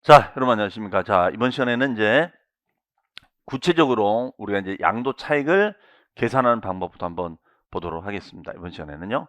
자, 여러분 안녕하십니까? 자, 이번 시간에는 이제 구체적으로 우리가 이제 양도 차익을 계산하는 방법부터 한번 보도록 하겠습니다. 이번 시간에는요.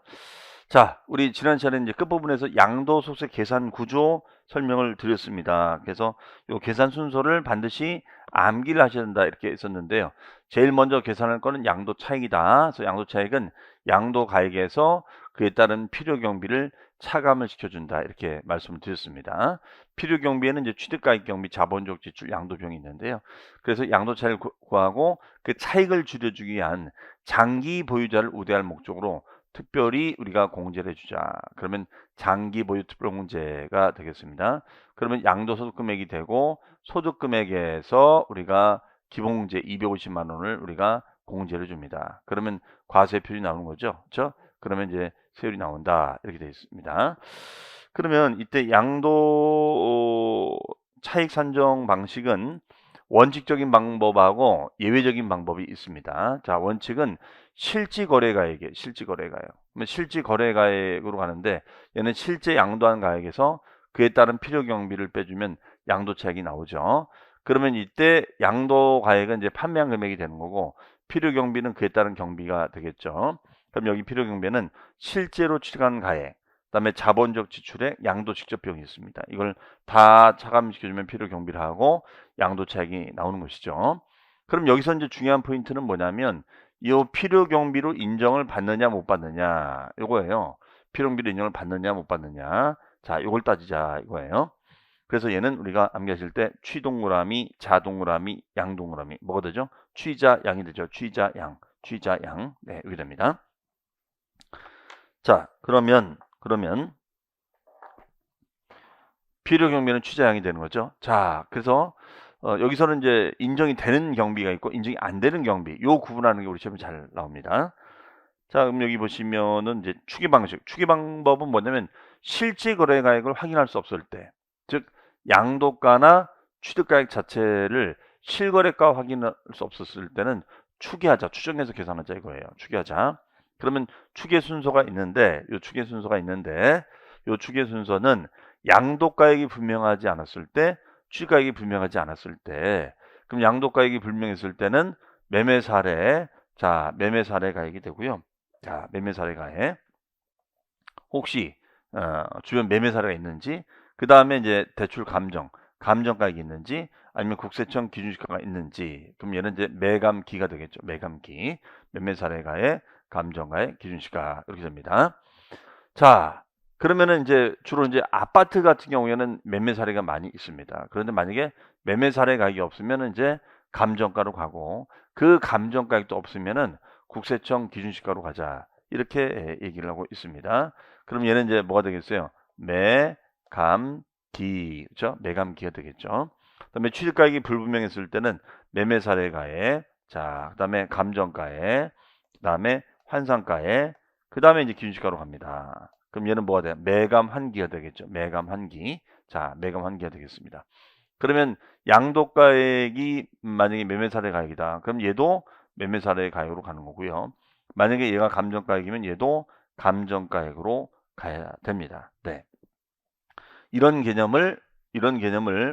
자, 우리 지난 시간에 이제 끝부분에서 양도소득세 계산 구조 설명을 드렸습니다. 그래서 이 계산 순서를 반드시 암기를 하셔야 된다 이렇게 있었는데요. 제일 먼저 계산할 거는 양도 차익이다. 그래서 양도 차익은 양도 가액에서 그에 따른 필요 경비를 차감을 시켜준다 이렇게 말씀을 드렸습니다. 필요 경비에는 이제 취득가액 경비, 자본적 지출, 양도 비용이 있는데요. 그래서 양도 차익을 구하고 그 차익을 줄여주기 위한 장기 보유자를 우대할 목적으로 특별히 우리가 공제를 해주자. 그러면 장기 보유 특별 공제가 되겠습니다. 그러면 양도소득 금액이 되고 소득 금액에서 우리가 기본공제 250만 원을 우리가 공제를 줍니다. 그러면 과세 표준이 나오는 거죠. 그렇죠? 그러면 이제 세율이 나온다. 이렇게 되어 있습니다. 그러면 이때 양도 차익 산정 방식은 원칙적인 방법하고 예외적인 방법이 있습니다. 자, 원칙은 실지거래가액이에요. 실지거래가액. 실지거래가액으로 가는데 얘는 실제 양도한 가액에서 그에 따른 필요 경비를 빼주면 양도 차익이 나오죠. 그러면 이때 양도 가액은 이제 판매한 금액이 되는 거고 필요 경비는 그에 따른 경비가 되겠죠. 그럼 여기 필요 경비는 실제로 취득한 가액, 그다음에 자본적 지출에 양도 직접 비용이 있습니다. 이걸 다 차감시켜주면 필요 경비를 하고 양도 차익이 나오는 것이죠. 그럼 여기서 이제 중요한 포인트는 뭐냐면 이 필요 경비로 인정을 받느냐 못 받느냐 이거예요. 필요 경비로 인정을 받느냐 못 받느냐. 자, 이걸 따지자 이거예요. 그래서 얘는 우리가 암기하실 때 취동그라미, 자동그라미, 양동그라미 뭐가 되죠? 취자 양이 되죠. 취자 양, 취자 양. 네, 이렇게 됩니다. 자, 그러면 필요 경비는 취자 양이 되는 거죠. 자, 그래서 여기서는 이제 인정이 되는 경비가 있고 인정이 안 되는 경비, 요 구분하는 게 우리 시험에 잘 나옵니다. 자, 그럼 여기 보시면은 이제 추계 방식, 추계 방법은 뭐냐면 실제 거래 가액을 확인할 수 없을 때, 즉 양도가나 취득가액 자체를 실거래가 확인할 수 없었을 때는 추계하자, 추정해서 계산하자 이거예요. 추계하자. 그러면 추계 순서가 있는데, 요 추계 순서가 있는데, 요 추계 순서는 양도가액이 분명하지 않았을 때, 취득가액이 분명하지 않았을 때, 그럼 양도가액이 불명했을 때는 매매 사례, 자, 매매 사례 가액이 되고요. 자, 매매 사례 가액. 혹시 주변 매매 사례가 있는지, 그 다음에 이제 대출 감정가액이 있는지, 아니면 국세청 기준시가가 있는지, 그럼 얘는 이제 매감기가 되겠죠. 매감기, 매매 사례 가액, 감정가액, 기준시가 이렇게 됩니다. 자, 그러면은 이제 주로 이제 아파트 같은 경우에는 매매 사례가 많이 있습니다. 그런데 만약에 매매 사례 가액이 없으면은 이제 감정가로 가고 그 감정가액도 없으면은 국세청 기준시가로 가자. 이렇게 얘기를 하고 있습니다. 그럼 얘는 이제 뭐가 되겠어요? 매감기. 그렇죠? 매감기가 되겠죠. 그다음에 취득가액이 불분명했을 때는 매매 사례 가액, 자, 그다음에 감정가액, 그다음에 환상가액, 그 다음에 이제 기준시가로 갑니다. 그럼 얘는 뭐가 돼요? 매감 환기가 되겠죠. 매감 환기. 자, 매감 환기가 되겠습니다. 그러면 양도가액이 만약에 매매사례 가액이다. 그럼 얘도 매매사례 가액으로 가는 거고요. 만약에 얘가 감정가액이면 얘도 감정가액으로 가야 됩니다. 네. 이런 개념을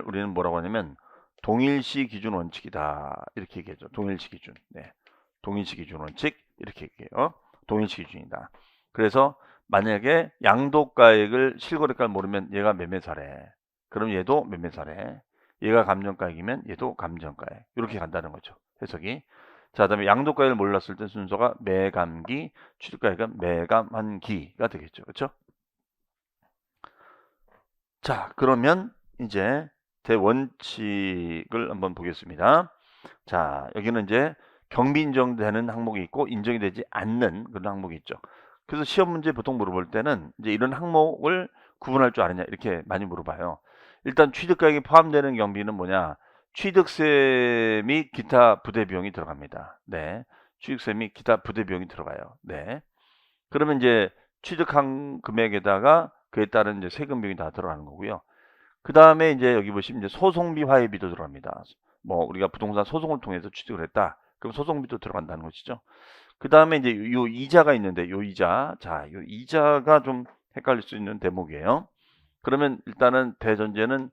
우리는 뭐라고 하냐면 동일시 기준 원칙이다. 이렇게 얘기하죠. 동일시 기준. 네. 동일시 기준 원칙 이렇게 얘기해요. 동일시 기준이다. 그래서 만약에 양도가액을 실거래가를 모르면 얘가 매매사례. 그럼 얘도 매매사례. 얘가 감정가액이면 얘도 감정가액. 이렇게 간다는 거죠. 해석이. 자, 그다음에 양도가액을 몰랐을 때 순서가 매감기, 취득가액은 매감환기가 되겠죠. 그렇죠? 자, 그러면 이제 대원칙을 한번 보겠습니다. 자, 여기는 이제 경비 인정되는 항목이 있고 인정이 되지 않는 그런 항목이 있죠. 그래서 시험 문제 보통 물어볼 때는 이제 이런 항목을 구분할 줄 아느냐 이렇게 많이 물어봐요. 일단 취득가액이 포함되는 경비는 뭐냐? 취득세 및 기타 부대 비용이 들어갑니다. 네. 취득세 및 기타 부대 비용이 들어가요. 네. 그러면 이제 취득한 금액에다가 그에 따른 이제 세금 비용이 다 들어가는 거고요. 그 다음에 이제 여기 보시면 이제 소송비 화해비도 들어갑니다. 뭐 우리가 부동산 소송을 통해서 취득을 했다. 그럼 소송비도 들어간다는 것이죠. 그 다음에 이제 요 이자가 있는데 요 이자, 자, 요 이자가 좀 헷갈릴 수 있는 대목이에요. 그러면 일단은 대전제는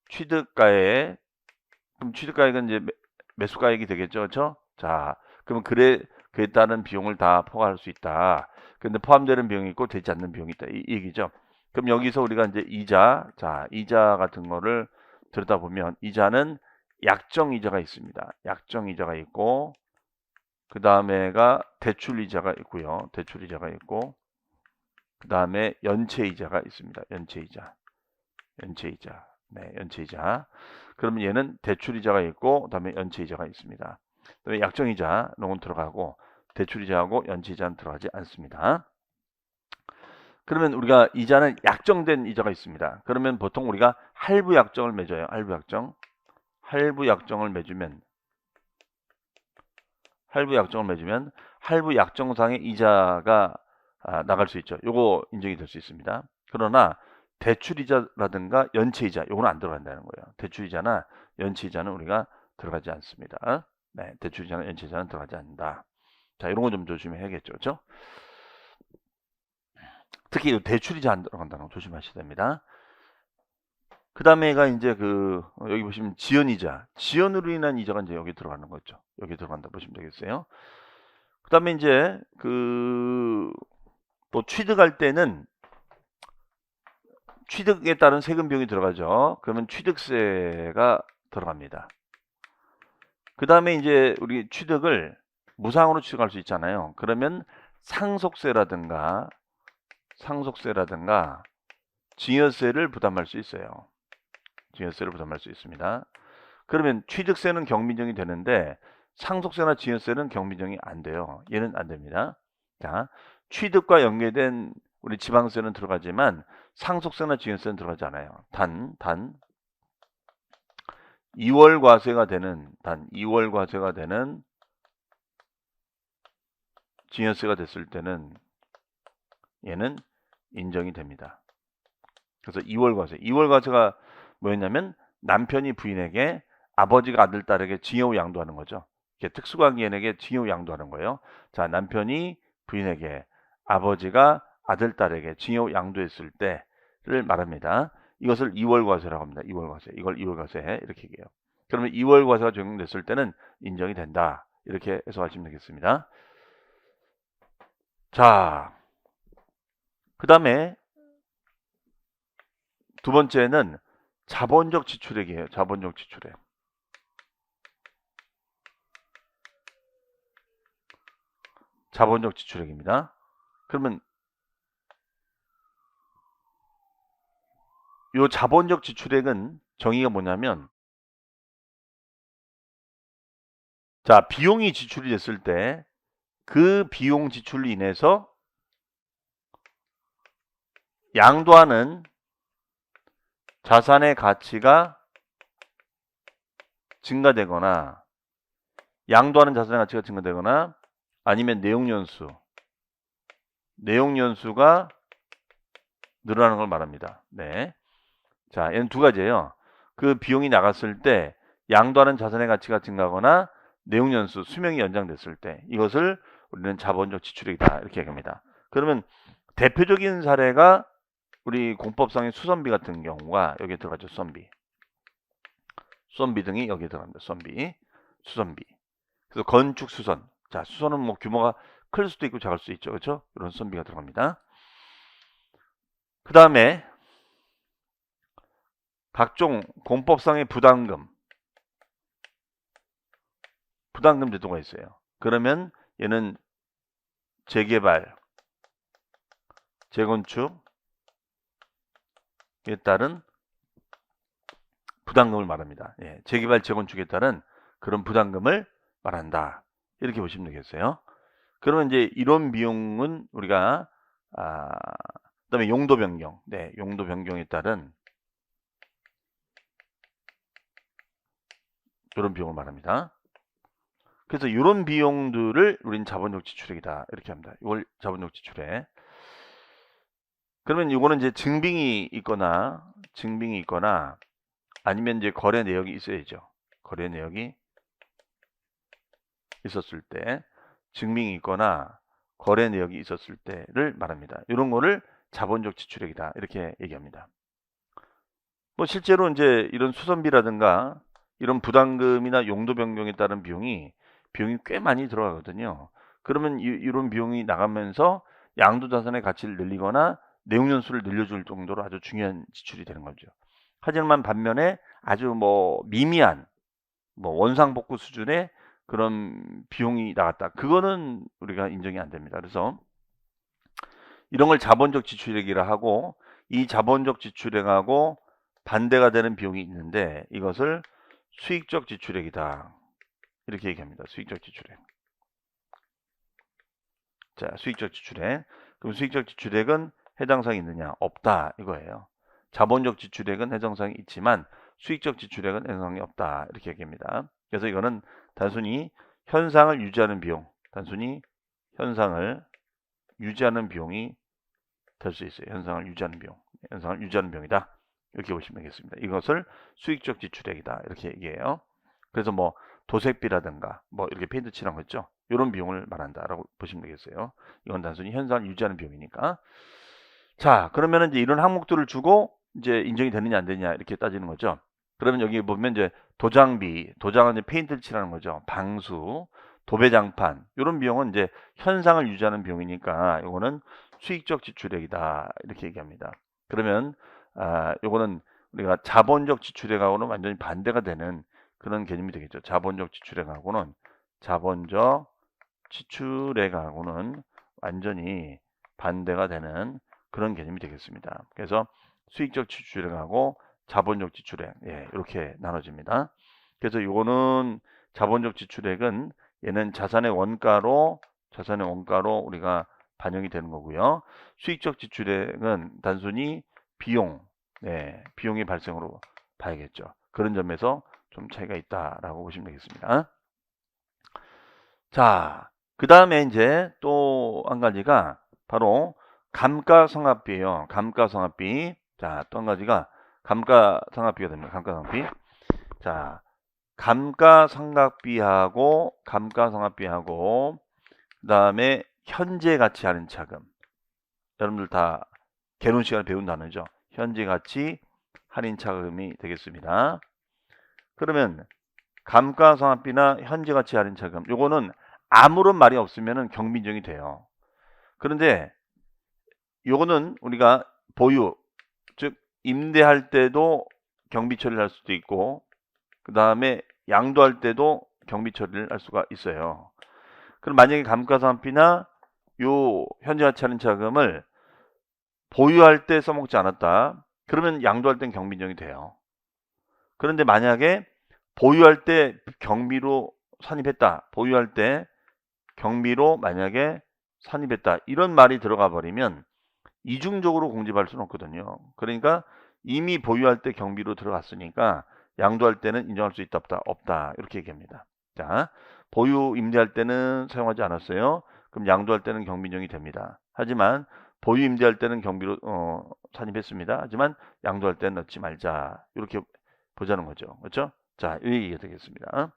취득가액, 그럼 취득가액은 이제 매수가액이 되겠죠, 그렇죠? 자, 그러면 그에 따른 비용을 다 포괄할 수 있다. 근데 포함되는 비용이 있고 되지 않는 비용이 있다, 이 얘기죠. 그럼 여기서 우리가 이제 이자, 자, 이자 같은 거를 들여다보면 이자는 약정 이자가 있습니다. 약정 이자가 있고, 그 다음에가 대출 이자가 있고요. 대출 이자가 있고, 그 다음에 연체 이자가 있습니다. 연체 이자. 연체 이자. 네, 연체 이자. 그러면 얘는 대출 이자가 있고, 그 다음에 연체 이자가 있습니다. 그다음에 약정 이자, 이건 들어가고, 대출 이자하고 연체 이자는 들어가지 않습니다. 그러면 우리가 이자는 약정된 이자가 있습니다. 그러면 보통 우리가 할부 약정을 맺어요. 할부 약정. 할부 약정을 맺으면 할부 약정상의 이자가 나갈 수 있죠. 요거 인정이 될 수 있습니다. 그러나 대출이자라든가 연체이자 요거는 안 들어간다는 거예요. 대출이자나 연체이자는 우리가 들어가지 않습니다. 네, 대출이자나 연체이자는 들어가지 않는다. 자, 이런 거 좀 조심해야겠죠. 그렇죠? 특히 이 대출이자 안 들어간다는 거 조심하셔야 됩니다. 그 다음에가 이제 여기 보시면 지연이자, 지연으로 인한 이자가 이제 여기 들어가는 거죠. 여기 들어간다 보시면 되겠어요. 그 다음에 이제 또 취득할 때는 취득에 따른 세금 비용이 들어가죠. 그러면 취득세가 들어갑니다. 그 다음에 이제 우리 취득을 무상으로 취득할 수 있잖아요. 그러면 상속세라든가 증여세를 부담할 수 있어요. 증여세를 부담할 수 있습니다. 그러면 취득세는 경비정이 되는데 상속세나 증여세는 경비정이 안 돼요. 얘는 안 됩니다. 자, 취득과 연계된 우리 지방세는 들어가지만 상속세나 증여세는 들어가지 않아요. 단 2월 과세가 되는 증여세가 됐을 때는 얘는 인정이 됩니다. 그래서 2월 과세가 뭐였냐면 남편이 부인에게 아버지가 아들 딸에게 증여 양도하는 거죠. 특수관계인에게 증여 양도하는 거예요. 자, 남편이 부인에게 아버지가 아들 딸에게 증여 양도했을 때를 말합니다. 이것을 2월 과세라고 합니다. 2월 과세. 이걸 2월 과세 이렇게 얘기해요. 그러면 2월 과세가 적용됐을 때는 인정이 된다. 이렇게 해석하시면 되겠습니다. 자, 그 다음에 두 번째는 자본적 지출액이에요. 자본적 지출액. 자본적 지출액입니다. 그러면 이 자본적 지출액은 정의가 뭐냐면, 자, 비용이 지출이 됐을 때 그 비용 지출로 인해서 양도하는 자산의 가치가 증가되거나 아니면 내용연수가 늘어나는 걸 말합니다. 네. 자, 얘는 두 가지예요. 그 비용이 나갔을 때 양도하는 자산의 가치가 증가하거나 내용연수, 수명이 연장됐을 때 이것을 우리는 자본적 지출액이다 이렇게 얘기합니다. 그러면 대표적인 사례가 우리 공법상의 수선비 같은 경우가 여기에 들어가죠. 수선비 등이 여기에 들어갑니다. 수선비. 그래서 건축 수선. 자, 수선은 뭐 규모가 클 수도 있고 작을 수 있죠. 그렇죠? 이런 수선비가 들어갑니다. 그 다음에 각종 공법상의 부담금 제도가 있어요. 그러면 얘는 재개발, 재건축에 따른 부담금을 말합니다. 예, 재개발, 재건축에 따른 그런 부담금을 말한다. 이렇게 보시면 되겠어요. 그러면 이제 이런 비용은 우리가 그다음에 용도 변경, 용도 변경에 따른 이런 비용을 말합니다. 그래서 이런 비용들을 우리는 자본적 지출액이다 이렇게 합니다. 이걸 자본적 지출액. 그러면 이거는 이제 증빙이 있거나 아니면 이제 거래 내역이 있어야죠. 거래 내역이 있었을 때, 증빙이 있거나 거래 내역이 있었을 때를 말합니다. 이런 거를 자본적 지출액이다 이렇게 얘기합니다. 뭐 실제로 이제 이런 수선비라든가 이런 부담금이나 용도 변경에 따른 비용이 꽤 많이 들어가거든요. 그러면 이런 비용이 나가면서 양도자산의 가치를 늘리거나 내용연수를 늘려줄 정도로 아주 중요한 지출이 되는 거죠. 하지만 반면에 아주 뭐 미미한 뭐 원상복구 수준의 그런 비용이 나갔다. 그거는 우리가 인정이 안 됩니다. 그래서 이런 걸 자본적 지출액이라 하고, 이 자본적 지출액하고 반대가 되는 비용이 있는데 이것을 수익적 지출액이다. 이렇게 얘기합니다. 수익적 지출액. 자, 수익적 지출액. 그럼 수익적 지출액은 해당사항이 있느냐? 없다. 이거예요. 자본적 지출액은 해당사항이 있지만 수익적 지출액은 해당사항이 없다. 이렇게 얘기합니다. 그래서 이거는 단순히 현상을 유지하는 비용, 단순히 현상을 유지하는 비용이 될 수 있어요. 현상을 유지하는 비용, 현상을 유지하는 비용이다. 이렇게 보시면 되겠습니다. 이것을 수익적 지출액이다. 이렇게 얘기해요. 그래서 뭐 도색비라든가 뭐 이렇게 페인트 칠한 거 있죠. 이런 비용을 말한다라고 보시면 되겠어요. 이건 단순히 현상을 유지하는 비용이니까. 자, 그러면 이제 이런 항목들을 주고 이제 인정이 되느냐 안 되느냐 이렇게 따지는 거죠. 그러면 여기 보면 이제 도장비, 도장은 이제 페인트를 칠하는 거죠. 방수, 도배장판 이런 비용은 이제 현상을 유지하는 비용이니까 이거는 수익적 지출액이다 이렇게 얘기합니다. 그러면 요거는 우리가 자본적 지출액하고는 완전히 반대가 되는 그런 개념이 되겠죠. 자본적 지출액하고는 완전히 반대가 되는 그런 개념이 되겠습니다. 그래서 수익적 지출액하고 자본적 지출액, 예, 이렇게 나눠집니다. 그래서 이거는 자본적 지출액은 얘는 자산의 원가로 우리가 반영이 되는 거고요. 수익적 지출액은 단순히 비용, 네, 비용의 발생으로 봐야겠죠. 그런 점에서 좀 차이가 있다라고 보시면 되겠습니다. 자, 그 다음에 이제 또 한 가지가 바로 감가상각비예요. 감가상각비. 자, 또 한 가지가 감가상각비가 됩니다. 감가상각비. 자, 감가상각비하고 그다음에 현재 가치 할인 차금. 여러분들 다 개론 시간에 배운 단어죠. 현재 가치 할인 차금이 되겠습니다. 그러면 감가상각비나 현재 가치 할인 차금 요거는 아무런 말이 없으면은 경비인정이 돼요. 그런데 요거는 우리가 보유, 즉 임대할 때도 경비 처리를 할 수도 있고 그 다음에 양도할 때도 경비 처리를 할 수가 있어요. 그럼 만약에 감가상각비나 요 현재 가치 할인 차금을 보유할 때 써먹지 않았다. 그러면 양도할 땐 경비인정이 돼요. 그런데 만약에 보유할 때 경비로 산입했다. 보유할 때 경비로 만약에 산입했다. 이런 말이 들어가 버리면 이중적으로 공제받을 수는 없거든요. 그러니까 이미 보유할 때 경비로 들어갔으니까 양도할 때는 인정할 수 있다 없다? 없다. 이렇게 얘기합니다. 자, 보유 임대할 때는 사용하지 않았어요. 그럼 양도할 때는 경비 인정이 됩니다. 하지만 보유 임대할 때는 경비로 산입했습니다. 하지만 양도할 때는 넣지 말자. 이렇게 보자는 거죠. 그렇죠? 자, 이 얘기가 되겠습니다.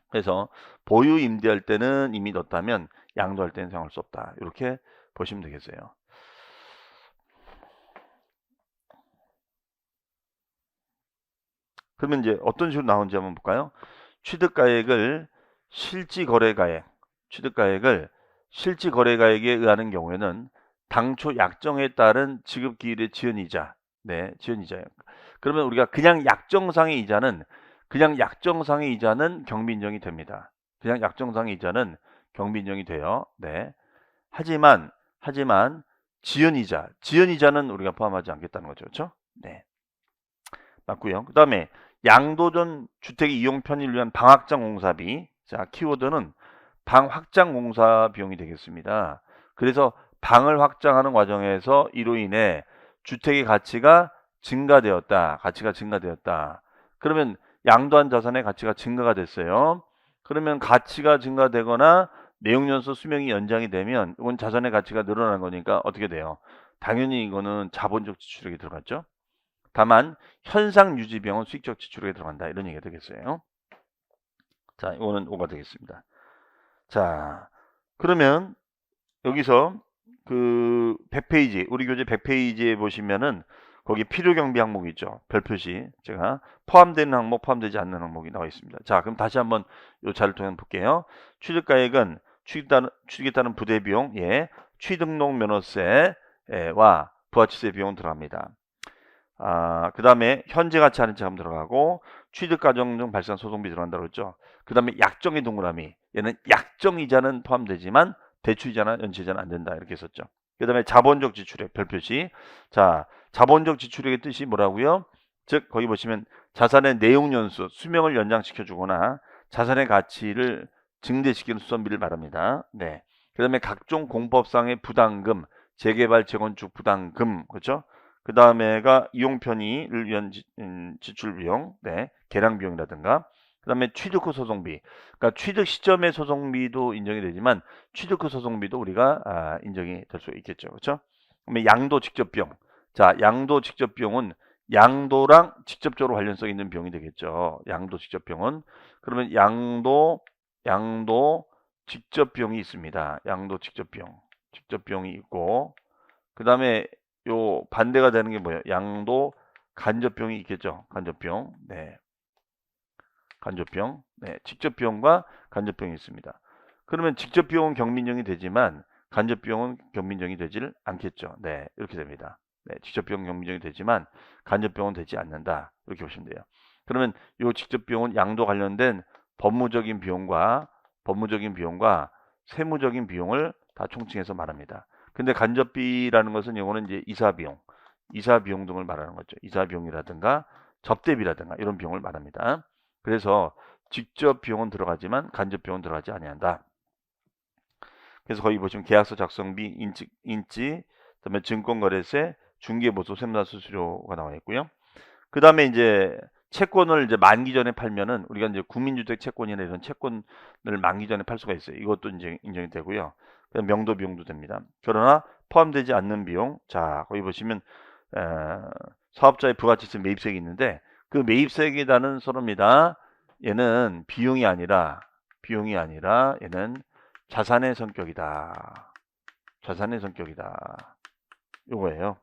그래서 보유 임대할 때는 이미 넣었다면 양도할 때는 사용할 수 없다. 이렇게 보시면 되겠어요. 그러면 이제 어떤 식으로 나오는지 한번 볼까요? 취득가액을 실지거래가액, 취득가액을 실지거래가액에 의하는 경우에는 당초 약정에 따른 지급기일의 지연이자, 네, 지연이자예요. 그러면 우리가 그냥 약정상의 이자는 경비 인정이 됩니다. 그냥 약정상의 이자는 경비 인정이 돼요. 네. 하지만 지연이자는 우리가 포함하지 않겠다는 거죠. 그렇죠? 네. 맞고요. 그다음에 양도전 주택 이용 편의를 위한 방확장 공사비. 자, 키워드는 방 확장 공사 비용이 되겠습니다. 그래서 방을 확장하는 과정에서 이로 인해 주택의 가치가 증가되었다. 그러면 양도한 자산의 가치가 증가가 됐어요. 그러면 가치가 증가되거나 내용연수 수명이 연장이 되면 이건 자산의 가치가 늘어나는 거니까 어떻게 돼요? 당연히 이거는 자본적 지출액이 들어갔죠. 다만 현상 유지 비용은 수익적 지출액에 들어간다. 이런 얘기가 되겠어요. 자, 이거는 5가 되겠습니다. 자, 그러면 여기서 그 100페이지, 우리 교재 100페이지에 보시면은 거기 필요 경비 항목이 있죠. 별표시 제가 포함되는 항목, 포함되지 않는 항목이 나와 있습니다. 자, 그럼 다시 한번 이 자료를 통해 볼게요. 취득가액은 취득에 따른 부대 비용, 예, 취등록 면허세와 부가치세 비용 들어갑니다. 그 다음에 현재 가치 할인 차감 들어가고 취득 과정 중 발생한 소송비 들어간다고 했죠. 그 다음에 약정의 동그라미, 얘는 약정이자는 포함되지만 대출이자나 연체이자는 안 된다 이렇게 했었죠. 그 다음에 자본적 지출액 별표시. 자, 자본적 지출액의 뜻이 뭐라고요? 즉 거기 보시면 자산의 내용 연수, 수명을 연장시켜 주거나 자산의 가치를 증대시키는 수선비를 말합니다. 네. 그 다음에 각종 공법상의 부담금, 재개발 재건축 부담금, 그렇죠? 그 다음에가 이용 편의를 위한 지출 비용, 네, 개량 비용이라든가. 그 다음에 취득 후 소송비, 그러니까 취득 시점의 소송비도 인정이 되지만 취득 후 소송비도 우리가 인정이 될 수 있겠죠, 그렇죠? 그러면 양도 직접 비용. 자, 양도 직접 비용은 양도랑 직접적으로 관련성 있는 비용이 되겠죠. 양도 직접 비용은. 그러면 양도 직접 비용이 있습니다. 양도 직접 비용이 있고, 그 다음에 요 반대가 되는 게 뭐예요? 양도 간접 비용이 있겠죠. 간접 비용. 네. 간접 비용. 네. 직접 비용과 간접 비용이 있습니다. 그러면 직접 비용은 경민정이 되지만 간접 비용은 경민정이 되질 않겠죠. 네. 이렇게 됩니다. 네. 직접 비용 경민정이 되지만 간접 비용은 되지 않는다. 이렇게 보시면 돼요. 그러면 요 직접 비용은 양도 관련된 법무적인 비용과 세무적인 비용을 다 총칭해서 말합니다. 근데 간접비라는 것은 이거는 이제 이사 비용 등을 말하는 거죠. 이사 비용이라든가 접대비라든가 이런 비용을 말합니다. 그래서 직접 비용은 들어가지만 간접 비용은 들어가지 아니한다. 그래서 거기 보시면 계약서 작성비, 인지, 그다음에 증권거래세, 중개보수, 세무사 수수료가 나와 있고요. 그 다음에 이제 채권을 이제 만기 전에 팔면은 우리가 이제 국민주택 채권이나 이런 채권을 만기 전에 팔 수가 있어요. 이것도 이제 인정이 되고요. 명도 비용도 됩니다. 그러나 포함되지 않는 비용, 자 거기 보시면 사업자의 부가치세 매입세액이 있는데 그 매입세액에 따른 서로입니다. 얘는 비용이 아니라 얘는 자산의 성격이다. 요거예요.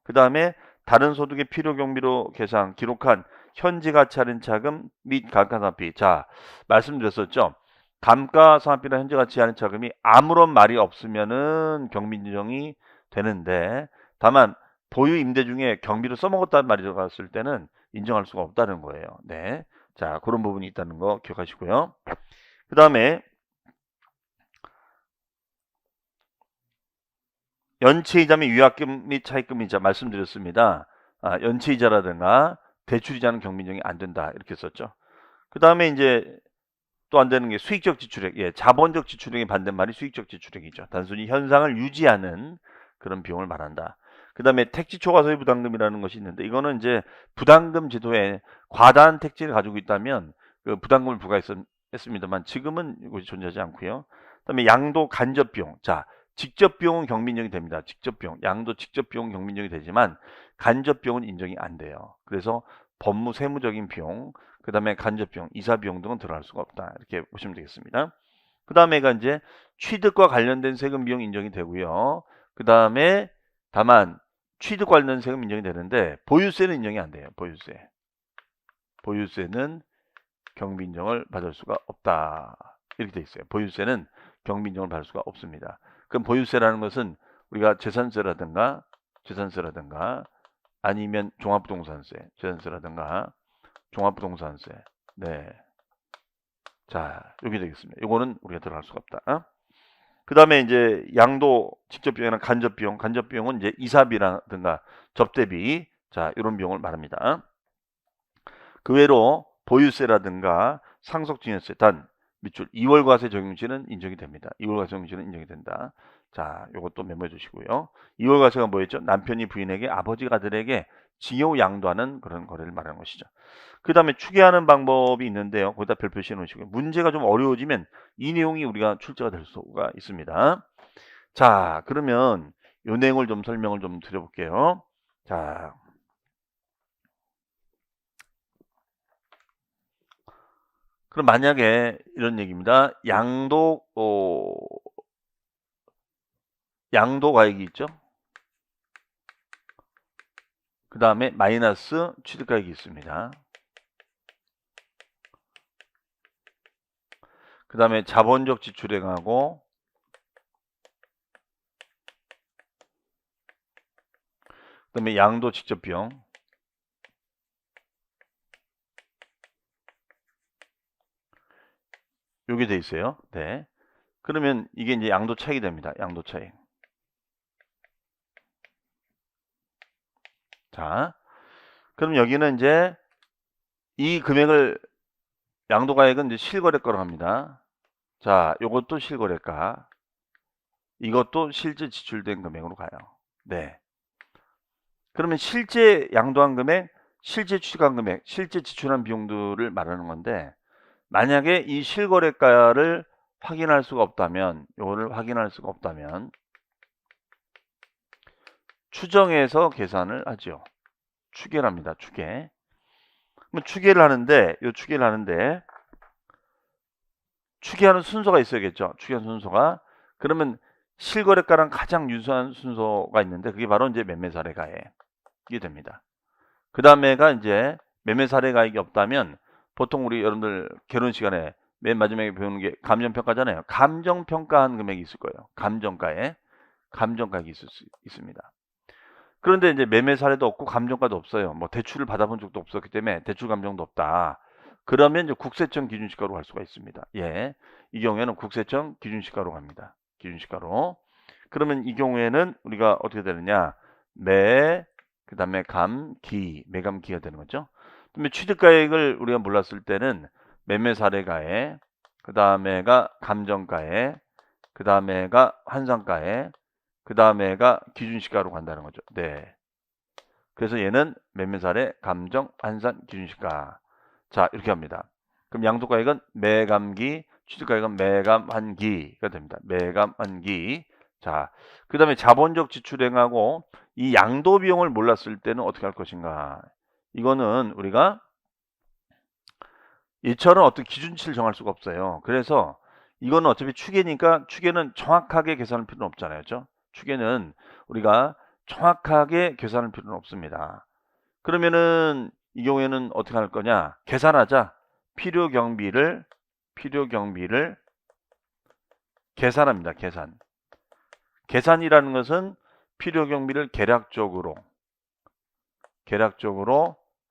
그 다음에 다른 소득의 필요 경비로 계산 기록한 현지 가치 할인 차금 및 감가상각비. 자, 말씀드렸었죠. 감가상각비나 현지 가치 할인 차금이 아무런 말이 없으면은 경비인정이 되는데, 다만 보유 임대 중에 경비로 써먹었다는 말이 들어갔을 때는 인정할 수가 없다는 거예요. 네, 자 그런 부분이 있다는 거 기억하시고요. 그 다음에 연체이자 및 위약금 및 차입금이자 말씀드렸습니다. 연체이자라든가 대출이자는 경민정이 안 된다 이렇게 썼죠. 그 다음에 이제 또 안 되는 게 수익적 지출액, 예, 자본적 지출액의 반대말이 수익적 지출액이죠. 단순히 현상을 유지하는 그런 비용을 말한다. 그 다음에 택지 초과소의 부담금이라는 것이 있는데 이거는 이제 부담금 제도에 과다한 택지를 가지고 있다면 그 부담금을 부과했습니다만 지금은 이것이 존재하지 않고요. 그 다음에 양도 간접 비용, 자 직접 비용은 경민정이 됩니다. 직접 비용, 양도 직접 비용 경민정이 되지만 간접 비용은 인정이 안 돼요. 그래서 법무 세무적인 비용, 그 다음에 간접 비용, 이사 비용 등은 들어갈 수가 없다. 이렇게 보시면 되겠습니다. 그 다음에가 이제 취득과 관련된 세금 비용 인정이 되고요. 그 다음에 다만 취득 관련 세금 인정이 되는데 보유세는 인정이 안 돼요. 보유세는 경비 인정을 받을 수가 없다. 이렇게 돼 있어요. 보유세는 경비 인정을 받을 수가 없습니다. 그럼 보유세라는 것은 우리가 재산세라든가 아니면 종합부동산세라든가 종합부동산세. 네. 자, 여기 되겠습니다. 이거는 우리가 들어갈 수가 없다. 그 다음에 이제 양도 직접 비용이나 간접 비용은 이제 이사비라든가 접대비, 자, 이런 비용을 말합니다. 그 외로 보유세라든가 상속증여세, 단 밑줄 2월 과세 적용시는 인정이 됩니다. 2월 과세 적용시는 인정이 된다. 자, 요것도 메모해 주시고요. 2월 과세가 뭐였죠? 남편이 부인에게, 아버지가 아들에게 징역 양도하는 그런 거래를 말하는 것이죠. 그 다음에 추계하는 방법이 있는데요. 거기다 별 표시해 놓으시고요. 문제가 좀 어려워지면 이 내용이 우리가 출제가 될 수가 있습니다. 자, 그러면 이 내용을 좀 설명을 좀 드려볼게요. 자, 그럼 만약에 이런 얘기입니다. 양도 과액이 있죠. 그 다음에 마이너스 취득가액이 있습니다. 그 다음에 자본적 지출액하고 그 다음에 양도 직접 비용, 요게 돼 있어요. 네. 그러면 이게 이제 양도 차익이 됩니다. 양도 차익. 자, 그럼 여기는 이제 이 금액을 양도가액은 이제 실거래가로 합니다. 자, 요것도 실거래가, 이것도 실제 지출된 금액으로 가요. 네. 그러면 실제 양도한 금액, 실제 취득한 금액, 실제 지출한 비용들을 말하는 건데, 만약에 이 실거래가를 확인할 수가 없다면, 요거를 확인할 수가 없다면 추정해서 계산을 하죠. 추계를 합니다. 추계. 그럼 추계를 하는데, 추계하는 순서가 있어야겠죠. 추계하는 순서가. 그러면 실거래가랑 가장 유사한 순서가 있는데, 그게 바로 이제 매매 사례가액이 됩니다. 그 다음에가 이제 매매 사례가액이 없다면, 보통 우리 여러분들 결혼 시간에 맨 마지막에 배우는 게 감정평가잖아요. 감정평가한 금액이 있을 거예요. 감정가액이 있을 수 있습니다. 그런데 이제 매매 사례도 없고 감정가도 없어요. 뭐 대출을 받아본 적도 없었기 때문에 대출 감정도 없다. 그러면 이제 국세청 기준시가로 갈 수가 있습니다. 예. 이 경우에는 국세청 기준시가로 갑니다. 기준시가로. 그러면 이 경우에는 우리가 어떻게 되느냐? 그다음에 매감기가 되는 거죠. 그다음에 취득가액을 우리가 몰랐을 때는 매매 사례가액, 그다음에가 감정가액, 그다음에가 환산가액, 그 다음에가 기준시가로 간다는 거죠. 네. 그래서 얘는 매매 사례, 감정, 환산, 기준시가. 자, 이렇게 합니다. 그럼 양도가액은 매감기, 취득가액은 매감환기가 됩니다. 매감환기. 자, 그 다음에 자본적 지출행하고 이 양도 비용을 몰랐을 때는 어떻게 할 것인가? 이거는 우리가 이처럼 어떤 기준치를 정할 수가 없어요. 그래서 이거는 어차피 추계니까 추계는 정확하게 계산할 필요는 없잖아요. 그렇죠? 추계는 우리가 정확하게 계산할 필요는 없습니다. 그러면은 이 경우에는 어떻게 할 거냐? 계산하자. 필요 경비를 계산합니다. 계산이라는 것은 필요 경비를 계략적으로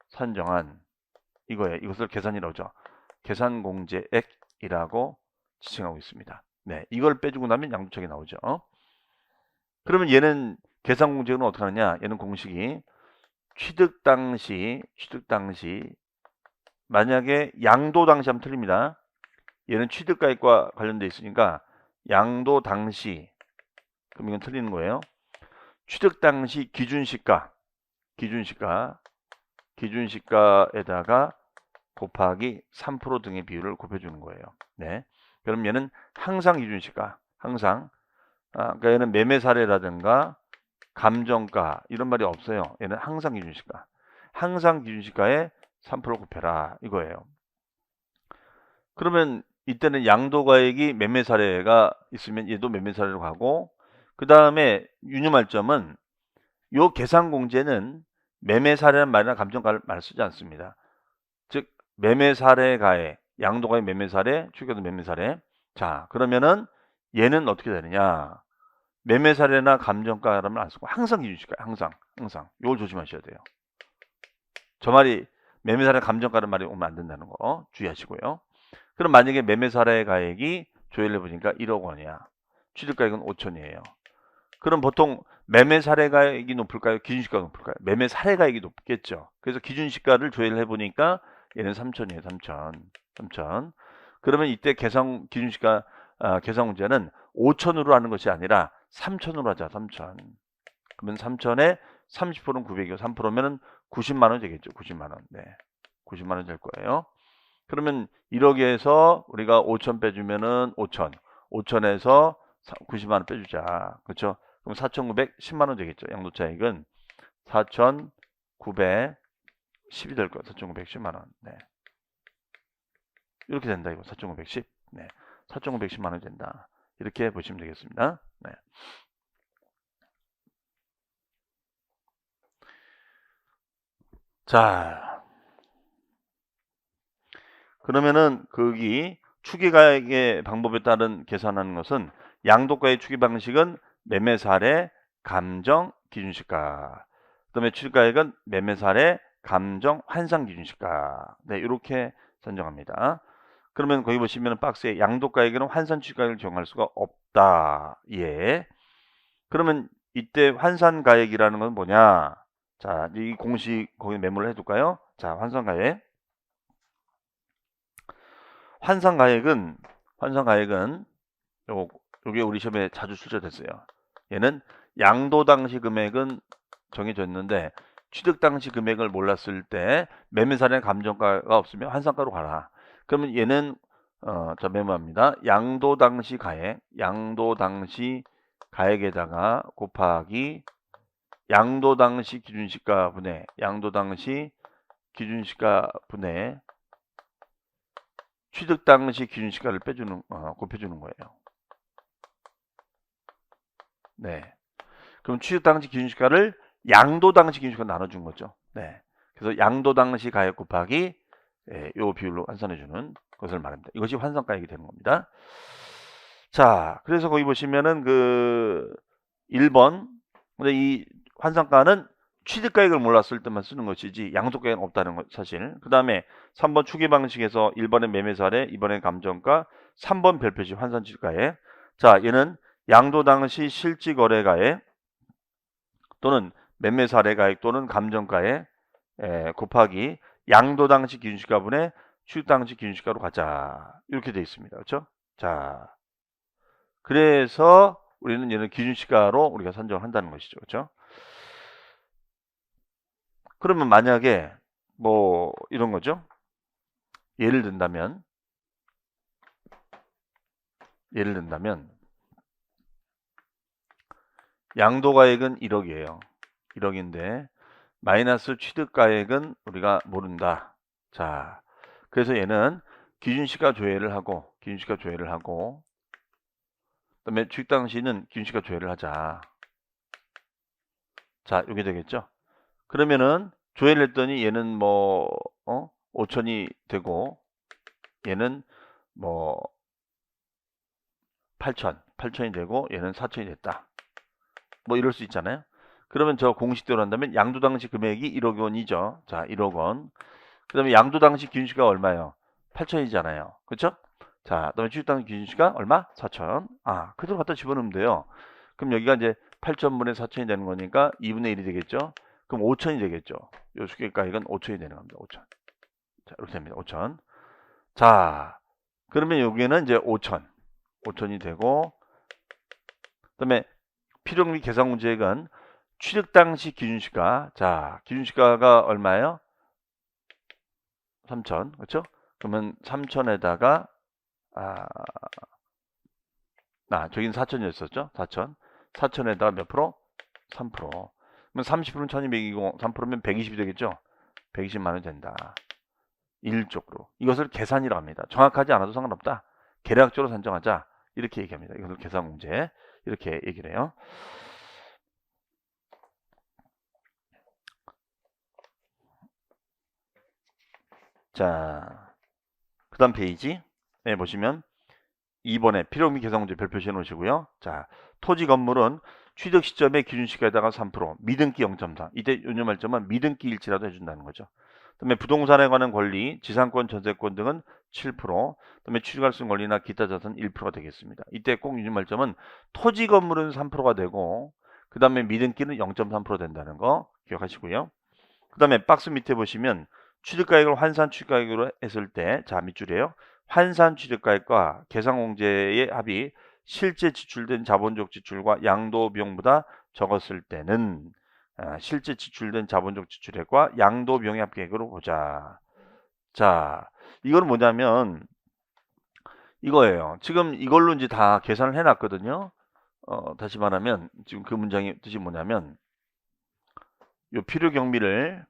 산정한 이거예요. 이것을 계산이라고 하죠. 계산 공제액이라고 지칭하고 있습니다. 네, 이걸 빼주고 나면 양도차익이 나오죠. 그러면 얘는 계산 공제는 어떻게 하느냐? 얘는 공식이 취득 당시 만약에 양도 당시 하면 틀립니다. 얘는 취득가액과 관련돼 있으니까 양도 당시, 그럼 이건 틀리는 거예요. 취득 당시 기준시가에다가 곱하기 3% 등의 비율을 곱해주는 거예요. 네. 그럼 얘는 항상 기준시가, 그러니까 얘는 매매 사례라든가 감정가 이런 말이 없어요. 얘는 항상 기준시가. 항상 기준시가에 3% 곱해라 이거예요. 그러면 이때는 양도가액이 매매 사례가 있으면 얘도 매매 사례로 가고, 그 다음에 유념할 점은 요 계산 공제는 매매 사례란 말이나 감정가를 말 쓰지 않습니다. 즉 매매 사례 가액, 양도가액 매매 사례, 추가도 매매 사례. 자, 그러면은 얘는 어떻게 되느냐? 매매 사례나 감정가라면 안 쓰고 항상 기준시가요. 항상. 이걸 조심하셔야 돼요. 저 말이 매매 사례 감정가라는 말이 오면 안 된다는 거 주의하시고요. 그럼 만약에 매매 사례 가액이 조회를 해보니까 1억 원이야. 취득가액은 5천이에요. 그럼 보통 매매 사례 가액이 높을까요? 기준시가가 높을까요? 매매 사례 가액이 높겠죠. 그래서 기준시가를 조회를 해보니까 얘는 3천이에요. 3천. 그러면 이때 기준시가 계산 문제는 5천으로 하는 것이 아니라 3천으로 하자. 3천. 그러면 3천에 30%는 900이고 3%면은 90만 원 되겠죠. 90만 원. 네. 90만 원 될 거예요. 그러면 1억에서 우리가 5천 빼주면은 5천에서 90만 원 빼주자. 그렇죠? 그럼 4,910만 원 되겠죠. 양도차익은 4,910이 될 거예요. 4,910만 원. 네. 이렇게 된다. 이거 4,910. 네. 4,910만 원이 된다. 이렇게 보시면 되겠습니다. 네. 자, 그러면은 거기 추계가액의 방법에 따른 계산하는 것은 양도가의 추계 방식은 매매사례, 감정, 기준시가. 그다음에 추가액은 매매사례, 감정, 환산 기준시가. 네, 이렇게 선정합니다. 그러면 거기 보시면 박스에 양도가액에는 환산 추가액을 적용할 수가 없다. 예. 그러면 이때 환산가액이라는 건 뭐냐? 자, 이 공식 거기 메모를 해둘까요? 자, 환산가액. 환산가액은 요게 우리 시험에 자주 출제됐어요. 얘는 양도 당시 금액은 정해져 있는데 취득 당시 금액을 몰랐을 때 매매사례 감정가가 없으면 환산가로 가라. 그러면 얘는 자 메모합니다. 양도 당시 가액에다가 곱하기 양도 당시 기준시가 분의 취득 당시 기준시가를 곱해주는 거예요. 네. 그럼 취득 당시 기준시가를 양도 당시 기준시가 나눠준 거죠. 네. 그래서 양도 당시 가액 곱하기 요 비율로 환산해주는 것을 말합니다. 이것이 환산가액이 되는 겁니다. 자, 그래서 거기 보시면은 그 1번, 근데 이 환산가는 취득가액을 몰랐을 때만 쓰는 것이지 양도가액은 없다는 것 사실. 그 다음에 3번 추계 방식에서 1번의 매매사례, 2번의 감정가, 3번 별표시 환산 취득가액. 자, 얘는 양도 당시 실지거래가액 또는 매매사례가액 또는 감정가액 곱하기 양도 당시 기준시가분의 취득 당시 기준시가로 가자. 이렇게 되어 있습니다. 그렇죠? 자, 그래서 우리는 얘는 기준시가로 우리가 선정을 한다는 것이죠. 그렇죠? 그러면 만약에 뭐 이런 거죠. 예를 든다면 양도가액은 1억이에요. 1억인데 마이너스 취득가액은 우리가 모른다. 자, 그래서 얘는 기준시가 조회를 하고 그다음에 취득 당시는 기준시가 조회를 하자. 자, 이게 되겠죠. 그러면은 조회를 했더니 얘는 뭐 5천이 되고 얘는 뭐 8천이 되고 얘는 4천이 됐다. 뭐 이럴 수 있잖아요. 그러면 저 공식대로 한다면 양도 당시 금액이 1억 원이죠. 자, 1억 원. 그다음에 양도 당시 기준시가 얼마예요? 8천이잖아요. 그렇죠? 자, 그다음에 취득 당시 기준시가 얼마? 4천. 아, 그대로 갖다 집어넣으면 돼요. 그럼 여기가 이제 8천분의 4천이 되는 거니까 2분의 1이 되겠죠? 그럼 5천이 되겠죠? 요 수객가액은 5천이 되는 겁니다. 5천. 자, 이렇게 됩니다. 5천. 자, 그러면 여기에는 이제 5천이 되고 그다음에 필요금리 계산 문제액은 취득 당시 기준시가 자, 기준시가가 얼마예요? 3천. 그렇죠? 그러면 3천에다가 저긴 4천이었었죠? 4천에다가 몇 프로? 3%. 그러면 30%는 1200이고 3%면 120이 되겠죠? 120만 원 된다. 일적으로. 이것을 계산이라고 합니다. 정확하지 않아도 상관없다. 계략적으로 산정하자. 이렇게 얘기합니다. 이것을 계산 문제. 이렇게 얘기를 해요. 자, 그 다음 페이지에 보시면 2번에 필요금리 계산 문제 별 표시해 놓으시고요. 자, 토지 건물은 취득 시점에 기준시가에다가 3%, 미등기 0.4. 이때 요념할 점은 미등기 일치라도 해준다는 거죠. 그다음에 부동산에 관한 권리, 지상권, 전세권 등은 7%, 그다음에 취득할 수 있는 권리나 기타 자산 1%가 되겠습니다. 이때 꼭 유념할 점은 토지 건물은 3%가 되고, 그다음에 미등기는 0.3% 된다는 거 기억하시고요. 그다음에 박스 밑에 보시면 취득가액을 환산 취득가액으로 했을 때, 자 밑줄이에요. 환산 취득가액과 계상공제의 합이 실제 지출된 자본적 지출과 양도 비용보다 적었을 때는 실제 지출된 자본적 지출액과 양도 비용의 합계액으로 보자. 자, 이건 뭐냐면 이거예요. 지금 이걸로 이제 다 계산을 해놨거든요. 다시 말하면 지금 그 문장의 뜻이 뭐냐면 요 필요 경비를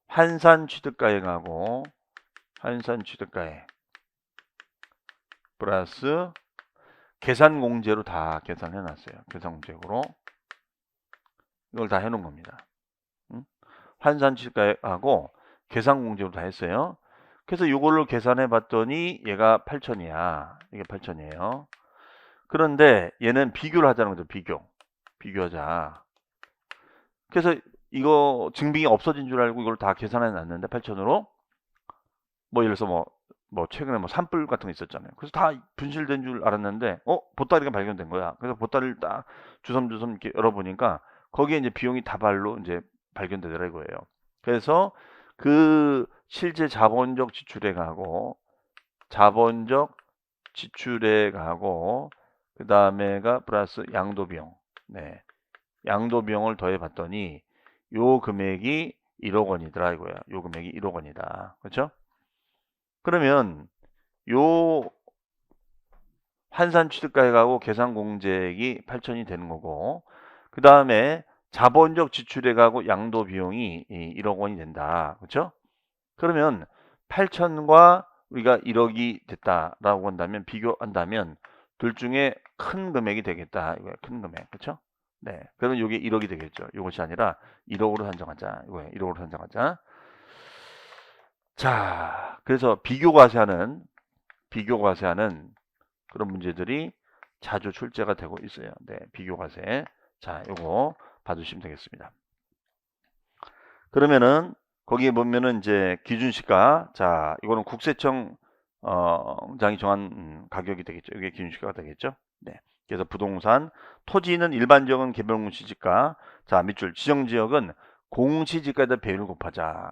환산 취득가액하고 환산 취득가액 플러스 계산공제로 다 계산해 놨어요. 계산공제로 이걸 다 해놓은 겁니다. 환산취득가액하고 계산공제로 다 했어요. 그래서 이걸로 계산해 봤더니 얘가 8천이야. 이게 8천이에요. 그런데 얘는 비교를 하자는 거죠. 비교하자. 그래서 이거 증빙이 없어진 줄 알고 이걸 다 계산해 놨는데 8천으로 뭐 예를 들어서 뭐 최근에 뭐 산불 같은 거 있었잖아요. 그래서 다 분실된 줄 알았는데 보따리가 발견된 거야. 그래서 보따리를 딱 주섬주섬 이렇게 열어보니까 거기에 이제 비용이 다발로 이제 발견되더라 이거예요. 그래서 그 실제 자본적 지출액하고 그 다음에가 플러스 양도비용. 네. 양도비용을 더해 봤더니 요 금액이 1억 원이더라 이거야. 요 금액이 1억 원이다. 그렇죠? 그러면 요 환산 취득가액하고 계산 공제액이 8천이 되는 거고 그 다음에 자본적 지출액하고 양도 비용이 1억 원이 된다. 그렇죠? 그러면 8천과 우리가 1억이 됐다라고 한다면 비교한다면 둘 중에 큰 금액이 되겠다. 이거야. 큰 금액. 그렇죠? 네. 그러면 이게 1억이 되겠죠. 이것이 아니라 1억으로 산정하자. 이거예요. 1억으로 산정하자. 자, 그래서 비교 과세하는 그런 문제들이 자주 출제가 되고 있어요. 네, 비교 과세. 자, 요거 봐주시면 되겠습니다. 그러면은 거기에 보면은 이제 기준시가, 자, 이거는 국세청 장이 정한 가격이 되겠죠. 이게 기준시가가 되겠죠. 네. 그래서 부동산, 토지는 일반적은 개별공시지가, 자, 밑줄 지정지역은 공시지가에다 배율을 곱하자.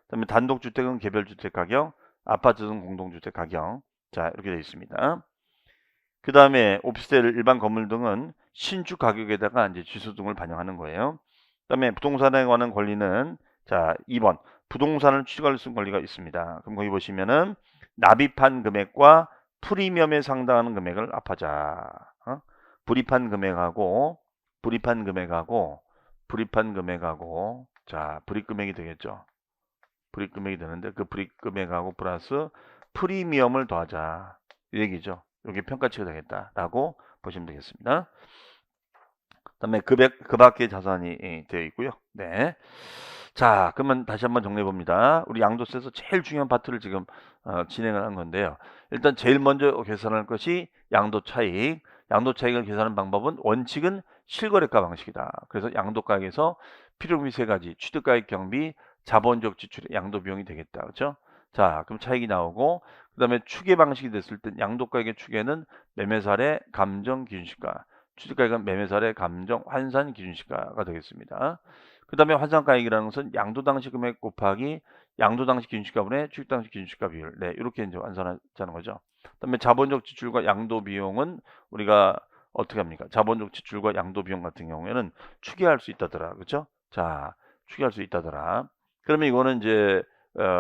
그다음에 단독주택은 개별주택 가격, 아파트는 공동주택 가격. 자, 이렇게 되어 있습니다. 그 다음에 오피스텔 일반 건물 등은 신축 가격에다가 이제 지수 등을 반영하는 거예요. 그 다음에 부동산에 관한 권리는 자 2번 부동산을 취득할 수 있는 권리가 있습니다. 그럼 거기 보시면은 납입한 금액과 프리미엄에 상당하는 금액을 합하자. 불입한 금액하고 자 불입금액이 되겠죠. 불입금액이 되는데 그 불입금액하고 플러스 프리미엄을 더하자 이 얘기죠. 여기 평가치가 되겠다라고 보시면 되겠습니다. 그다음에 그 밖에 자산이 되어 있고요. 네. 자, 그러면 다시 한번 정리해 봅니다. 우리 양도세에서 제일 중요한 파트를 지금 진행을 한 건데요. 일단 제일 먼저 계산할 것이 양도 차익. 양도 차익을 계산하는 방법은 원칙은 실거래가 방식이다. 그래서 양도가액에서 필요금이 세 가지: 취득가액, 경비, 자본적 지출의 양도 비용이 되겠다. 그렇죠? 자, 그럼 차익이 나오고 그다음에 추계 방식이 됐을 때 양도가액의 추계는 매매사례 감정 기준시가, 취득가액은 매매사례 감정 환산 기준시가가 되겠습니다. 그 다음에 환산가액이라는 것은 양도 당시 금액 곱하기 양도 당시 기준시가분의 취득 당시 기준시가 비율. 네, 이렇게 이제 환산하자는 거죠. 그 다음에 자본적 지출과 양도 비용은 우리가 어떻게 합니까? 자본적 지출과 양도 비용 같은 경우에는 추계할 수 있다더라. 그렇죠? 자, 추계할 수 있다더라. 그러면 이거는 이제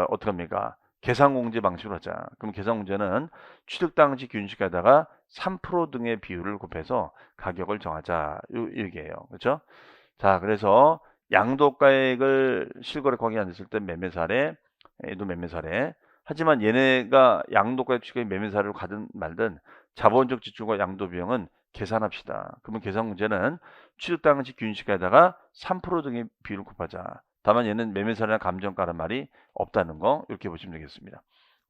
어떻게 합니까? 계산공제 방식으로 하자. 그럼 계산공제는 취득 당시 기준시가에다가 3% 등의 비율을 곱해서 가격을 정하자. 이 얘기예요. 그렇죠? 자, 그래서 양도가액을 실거래 거기 안 됐을 때 매매사례, 얘도 매매사례. 하지만 얘네가 양도가액 취급이 매매사례로 가든 말든 자본적 지출과 양도 비용은 계산합시다. 그러면 계산 문제는 취득 당시 균시가에다가 3% 등의 비율을 곱하자. 다만 얘는 매매사례나 감정가란 말이 없다는 거 이렇게 보시면 되겠습니다.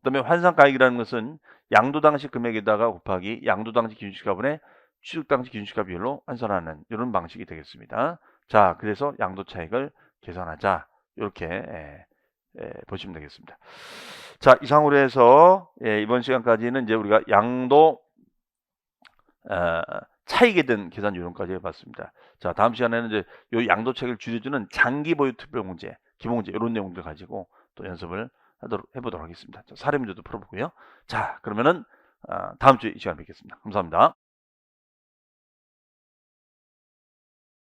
그다음에 환산가액이라는 것은 양도 당시 금액에다가 곱하기 양도 당시 기준시가분의 취득 당시 기준시가 비율로 환산하는 이런 방식이 되겠습니다. 자, 그래서 양도 차익을 계산하자. 이렇게 보시면 되겠습니다. 자, 이상으로 해서 이번 시간까지는 이제 우리가 양도 차익에 대한 계산 요령까지 해봤습니다. 자, 다음 시간에는 이제 요 양도 차익을 줄여주는 장기 보유 투표 문제, 기본문제 이런 내용들 가지고 또 연습을 해보도록 하겠습니다. 자, 사례 문제도 풀어보고요. 자, 그러면은 다음 주에 이 시간에 뵙겠습니다. 감사합니다.